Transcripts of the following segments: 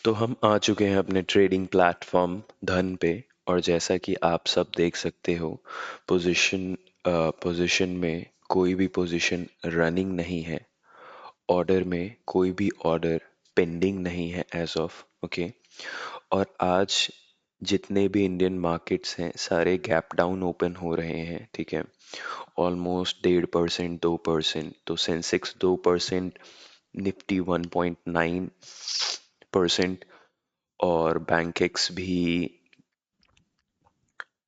तो हम आ चुके हैं अपने ट्रेडिंग प्लेटफॉर्म धन पे। और जैसा कि आप सब देख सकते हो, पोजीशन पोजीशन में कोई भी पोजीशन रनिंग नहीं है। ऑर्डर में कोई भी ऑर्डर पेंडिंग नहीं है एज ऑफ ओके। और आज जितने भी इंडियन मार्केट्स हैं सारे गैप डाउन ओपन हो रहे हैं, ठीक है। ऑलमोस्ट 1.5% 2%, तो सेंसेक्स 2%, निफ्टी 1.9% और बैंक एक्स भी,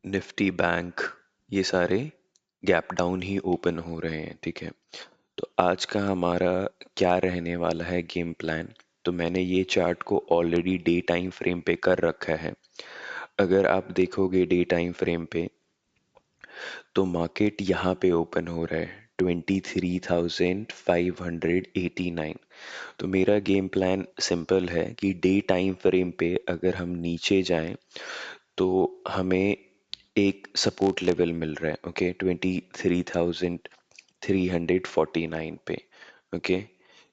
निफ्टी बैंक, ये सारे गैप डाउन ही ओपन हो रहे हैं, ठीक है। तो आज का हमारा क्या रहने वाला है गेम प्लान। तो मैंने ये चार्ट को ऑलरेडी डे टाइम फ्रेम पे कर रखा है। अगर आप देखोगे डे टाइम फ्रेम पे, तो मार्केट यहाँ पे ओपन हो रहा है 23,589। तो मेरा गेम प्लान सिंपल है कि डे टाइम फ्रेम पे अगर हम नीचे जाएं तो हमें एक सपोर्ट लेवल मिल रहा है, ओके, 23,349 पे। ओके,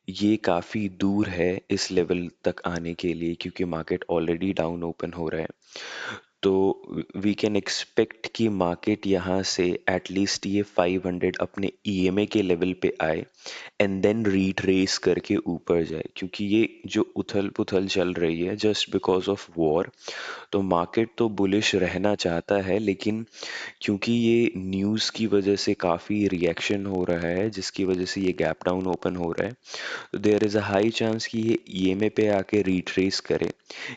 ये काफ़ी दूर है इस लेवल तक आने के लिए, क्योंकि मार्केट ऑलरेडी डाउन ओपन हो रहा है। तो वी कैन एक्सपेक्ट कि मार्केट यहाँ से एटलीस्ट ये 500 अपने ईएमए के लेवल पे आए एंड देन रिट्रेस करके ऊपर जाए, क्योंकि ये जो उथल पुथल चल रही है जस्ट बिकॉज ऑफ वॉर। तो मार्केट तो बुलिश रहना चाहता है, लेकिन क्योंकि ये न्यूज़ की वजह से काफ़ी रिएक्शन हो रहा है, जिसकी वजह से ये गैप डाउन ओपन हो रहा है, तो there is a high chance कि ये ईएमए पे आके रिट्रेस करे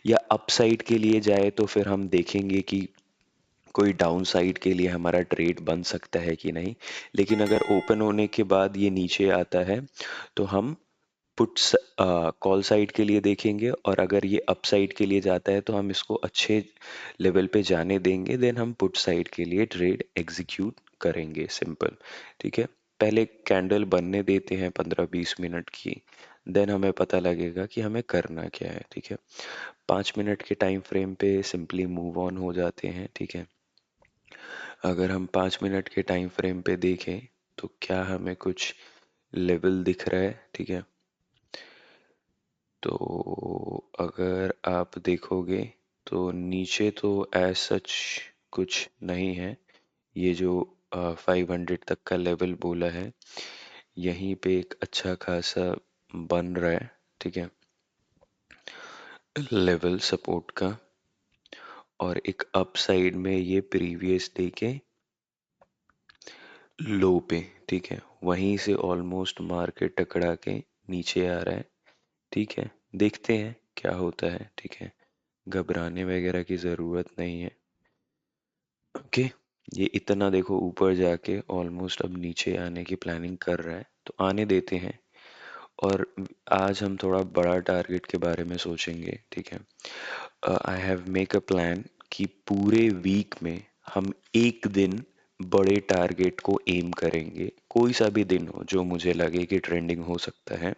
या अपसाइड के लिए जाए। तो फिर हम देखेंगे कि कोई डाउन साइड के लिए हमारा ट्रेड बन सकता है कि नहीं। लेकिन अगर ओपन होने के बाद ये नीचे आता है तो हम पुट्स कॉल साइड के लिए देखेंगे, और अगर ये अप साइड के लिए जाता है तो हम इसको अच्छे लेवल पे जाने देंगे, देन हम पुट साइड के लिए ट्रेड एग्जीक्यूट करेंगे, सिंपल, ठीक है। पहले कैंडल बनने देते हैं 15-20 मिनट की, देन हमें पता लगेगा कि हमें करना क्या है, ठीक है। 5 मिनट के टाइम फ्रेम पे सिंपली मूव ऑन हो जाते हैं, ठीक है। अगर हम 5 मिनट के टाइम फ्रेम पे देखें तो क्या हमें कुछ लेवल दिख रहा है, ठीक है। तो अगर आप देखोगे तो नीचे तो एज सच कुछ नहीं है। ये जो 500 तक का लेवल बोला है, यहीं पे एक अच्छा खासा बन रहा है, ठीक है, लेवल सपोर्ट का। और एक अप साइड में ये प्रीवियस डे के लो पे, ठीक है, वहीं से ऑलमोस्ट मार्केट टकरा के नीचे आ रहा है, ठीक है। देखते हैं क्या होता है, ठीक है, घबराने वगैरह की ज़रूरत नहीं है, ओके। ये इतना देखो ऊपर जाके ऑलमोस्ट अब नीचे आने की प्लानिंग कर रहा है, तो आने देते हैं। और आज हम थोड़ा बड़ा टारगेट के बारे में सोचेंगे, ठीक है। I have make a plan कि पूरे वीक में हम एक दिन बड़े टारगेट को एम करेंगे, कोई सा भी दिन हो जो मुझे लगे कि ट्रेंडिंग हो सकता है,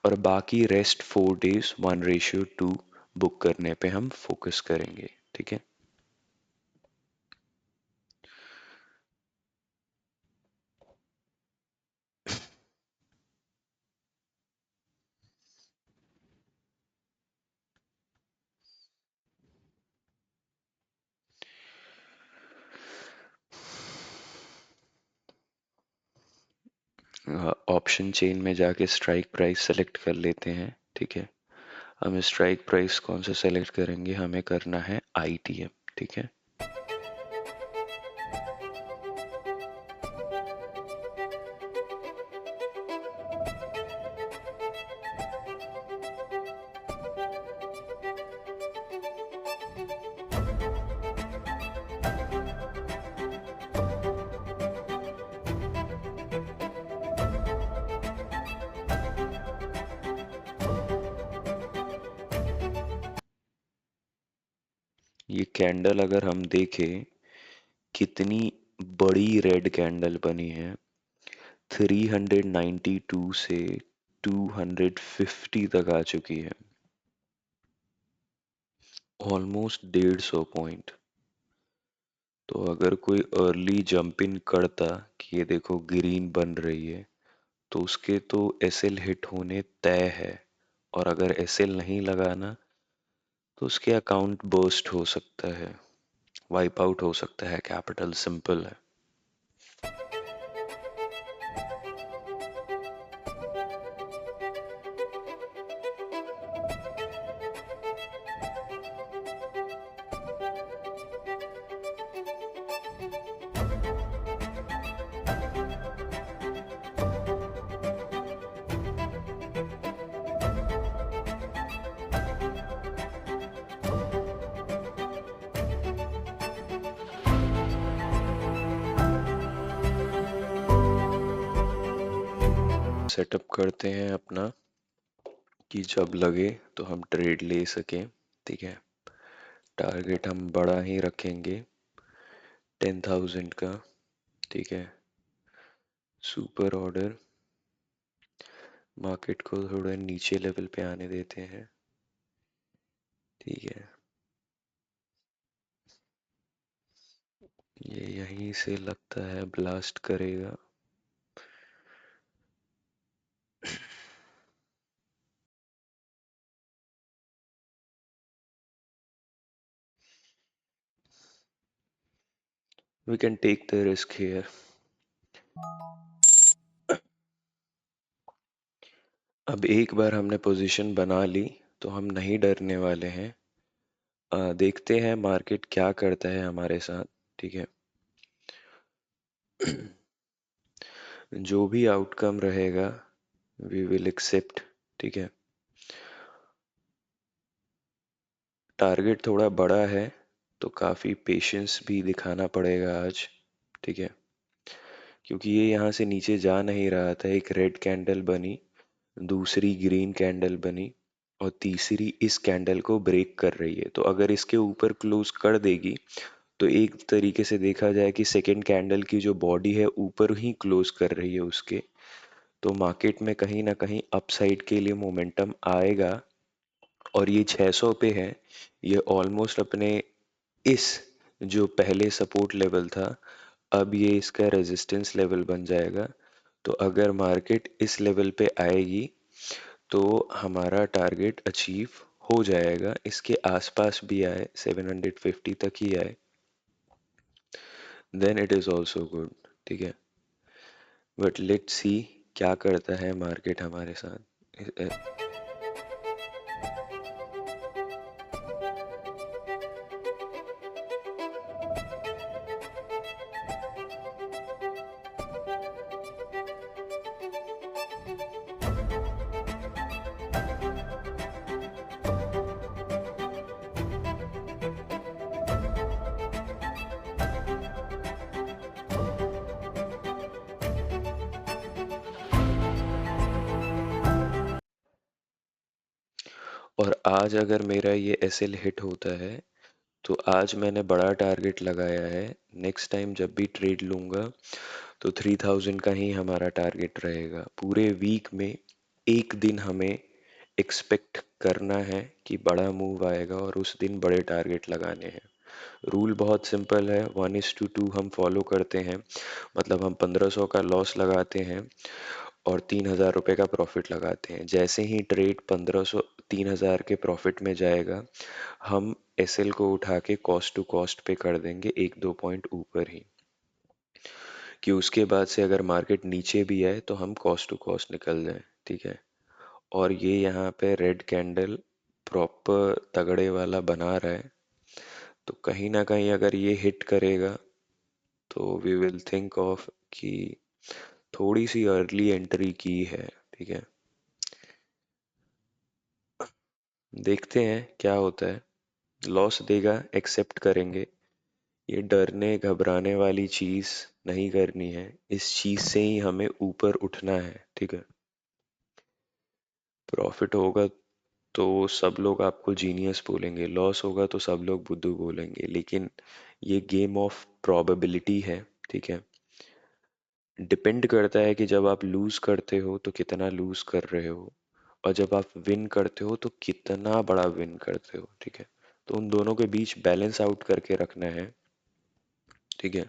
और बाकी रेस्ट 4 डेज 1:2 बुक करने पे हम फोकस करेंगे, ठीक है। ऑप्शन चेन में जाके स्ट्राइक प्राइस सेलेक्ट कर लेते हैं, ठीक है। हम स्ट्राइक प्राइस कौन सा सेलेक्ट करेंगे, हमें करना है आईटीएम, ठीक है। ये कैंडल अगर हम देखें कितनी बड़ी रेड कैंडल बनी है, 392 से 250 तक आ चुकी है, ऑलमोस्ट 150 पॉइंट। तो अगर कोई अर्ली जंप इन करता कि ये देखो ग्रीन बन रही है, तो उसके तो एसएल हिट होने तय है। और अगर एसएल नहीं लगाना तो उसके अकाउंट बर्स्ट हो सकता है, वाइप आउट हो सकता है, कैपिटल सिंपल है। सेटअप करते हैं अपना कि जब लगे तो हम ट्रेड ले सकें, ठीक है। टारगेट हम बड़ा ही रखेंगे, 10,000 का, ठीक है। सुपर ऑर्डर, मार्केट को थोड़ा नीचे लेवल पे आने देते हैं, ठीक है। ये यहीं से लगता है ब्लास्ट करेगा। We can take the risk here. अब एक बार हमने पोजीशन बना ली तो हम नहीं डरने वाले हैं। देखते हैं मार्केट क्या करता है हमारे साथ, ठीक है। जो भी आउटकम रहेगा वी विल एक्सेप्ट, ठीक है। टारगेट थोड़ा बड़ा है तो काफ़ी पेशेंस भी दिखाना पड़ेगा आज, ठीक है। क्योंकि ये यहाँ से नीचे जा नहीं रहा था, एक रेड कैंडल बनी, दूसरी ग्रीन कैंडल बनी और तीसरी इस कैंडल को ब्रेक कर रही है। तो अगर इसके ऊपर क्लोज कर देगी तो एक तरीके से देखा जाए कि सेकेंड कैंडल की जो बॉडी है ऊपर ही क्लोज कर रही है उसके, तो मार्केट में कहीं ना कहीं अपसाइड के लिए मोमेंटम आएगा। और ये 600 पे है, ये ऑलमोस्ट अपने इस जो पहले सपोर्ट लेवल था, अब ये इसका रेजिस्टेंस लेवल बन जाएगा। तो अगर मार्केट इस लेवल पे आएगी तो हमारा टारगेट अचीव हो जाएगा, इसके आसपास भी आए, 750 तक ही आए, then it is also good, ठीक है। बट लेट्स सी क्या करता है मार्केट हमारे साथ। और आज अगर मेरा ये एसएल हिट होता है तो आज मैंने बड़ा टारगेट लगाया है, नेक्स्ट टाइम जब भी ट्रेड लूंगा तो 3000 का ही हमारा टारगेट रहेगा। पूरे वीक में एक दिन हमें एक्सपेक्ट करना है कि बड़ा मूव आएगा और उस दिन बड़े टारगेट लगाने हैं। रूल बहुत सिंपल है, 1:2 हम फॉलो करते हैं। मतलब हम 1500 का लॉस लगाते हैं और 3000 रुपये का प्रॉफिट लगाते हैं। जैसे ही ट्रेड 1500 3000 के प्रॉफिट में जाएगा, हम एसएल को उठा के कॉस्ट टू कॉस्ट पे कर देंगे, एक दो पॉइंट ऊपर ही, कि उसके बाद से अगर मार्केट नीचे भी आए तो हम कॉस्ट टू कॉस्ट निकल जाए, ठीक है। और ये यहाँ पे रेड कैंडल प्रॉपर तगड़े वाला बना रहा है, तो कहीं ना कहीं अगर ये हिट करेगा तो वी विल थिंक ऑफ कि थोड़ी सी अर्ली एंट्री की है, ठीक है। देखते हैं क्या होता है, लॉस देगा एक्सेप्ट करेंगे। ये डरने घबराने वाली चीज नहीं करनी है, इस चीज से ही हमें ऊपर उठना है, ठीक है। प्रॉफिट होगा तो सब लोग आपको जीनियस बोलेंगे, लॉस होगा तो सब लोग बुद्धू बोलेंगे, लेकिन ये गेम ऑफ प्रोबेबिलिटी है, ठीक है। डिपेंड करता है कि जब आप लूज करते हो तो कितना लूज कर रहे हो, और जब आप विन करते हो तो कितना बड़ा विन करते हो, ठीक है। तो उन दोनों के बीच बैलेंस आउट करके रखना है, ठीक है।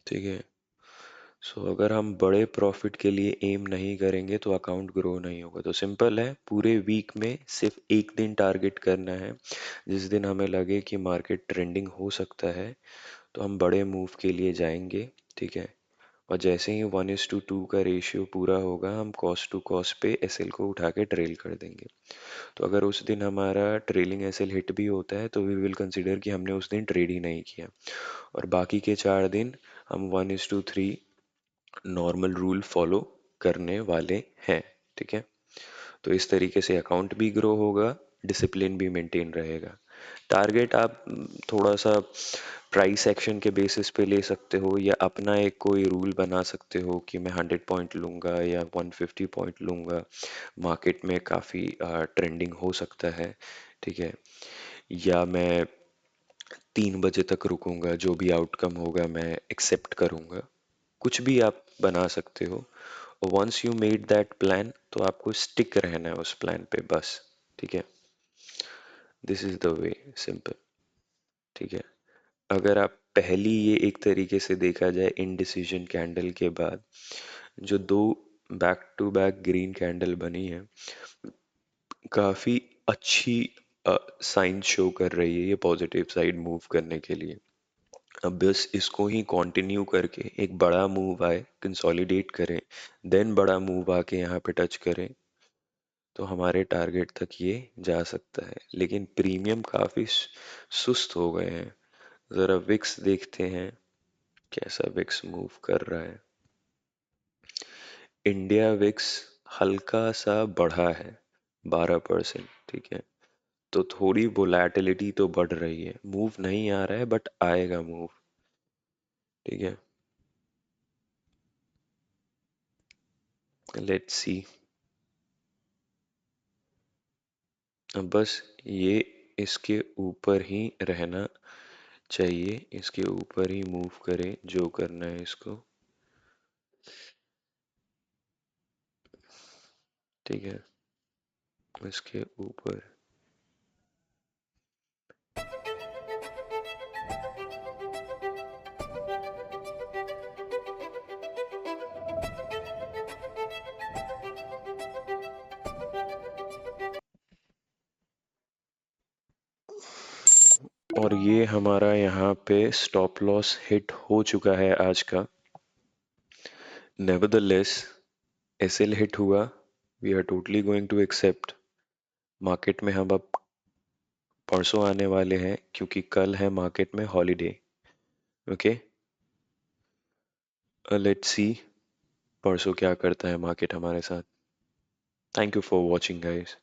ठीक है। सो अगर हम बड़े प्रॉफिट के लिए एम नहीं करेंगे तो अकाउंट ग्रो नहीं होगा। तो सिंपल है, पूरे वीक में सिर्फ एक दिन टारगेट करना है, जिस दिन हमें लगे कि मार्केट ट्रेंडिंग हो सकता है तो हम बड़े मूव के लिए जाएंगे। ठीक है। और जैसे ही 1:2 का रेशियो पूरा होगा हम कॉस्ट टू कॉस्ट पे एसएल को उठा के ट्रेल कर देंगे। तो अगर उस दिन हमारा ट्रेलिंग एसएल हिट भी होता है तो वी विल कंसिडर कि हमने उस दिन ट्रेड ही नहीं किया, और बाकी के 4 दिन हम 1:3 नॉर्मल रूल फॉलो करने वाले हैं। ठीक है। तो इस तरीके से अकाउंट भी ग्रो होगा, डिसिप्लिन भी मेंटेन रहेगा। टारगेट आप थोड़ा सा प्राइस एक्शन के बेसिस पे ले सकते हो, या अपना एक कोई रूल बना सकते हो कि मैं 100 पॉइंट लूँगा या 150 पॉइंट लूँगा, मार्केट में काफ़ी ट्रेंडिंग हो सकता है। ठीक है। या मैं 3 बजे तक रुकूंगा, जो भी आउटकम होगा मैं एक्सेप्ट करूंगा। कुछ भी आप बना सकते हो। Once you made that plan तो आपको स्टिक रहना है उस प्लान पे बस। ठीक है। This is the way, simple. ठीक है। अगर आप पहली, ये एक तरीके से देखा जाए इनडिसीजन कैंडल के बाद जो दो back to back green candle बनी है, काफी अच्छी साइन शो कर रही है ये पॉजिटिव साइड मूव करने के लिए। अब बस इसको ही कंटिन्यू करके एक बड़ा मूव आए, कंसोलिडेट करें, देन बड़ा मूव आके यहाँ पे टच करें तो हमारे टारगेट तक ये जा सकता है। लेकिन प्रीमियम काफी सुस्त हो गए हैं। जरा विक्स देखते हैं कैसा विक्स मूव कर रहा है। इंडिया विक्स हल्का सा बढ़ा है, 12%। ठीक है। तो थोड़ी वोलैटिलिटी तो बढ़ रही है, मूव नहीं आ रहा है बट आएगा मूव। ठीक है। Let's see. अब बस ये इसके ऊपर ही रहना चाहिए, इसके ऊपर ही मूव करे जो करना है इसको। ठीक है। इसके ऊपर। और ये हमारा यहाँ पे स्टॉप लॉस हिट हो चुका है आज का। नेवरदलेस एसएल हिट हुआ, we are totally going to accept. Market में हम अब परसों आने वाले हैं क्योंकि कल है मार्केट में हॉलीडे। ओके। लेट्स सी परसों क्या करता है मार्केट हमारे साथ। Thank you for watching guys.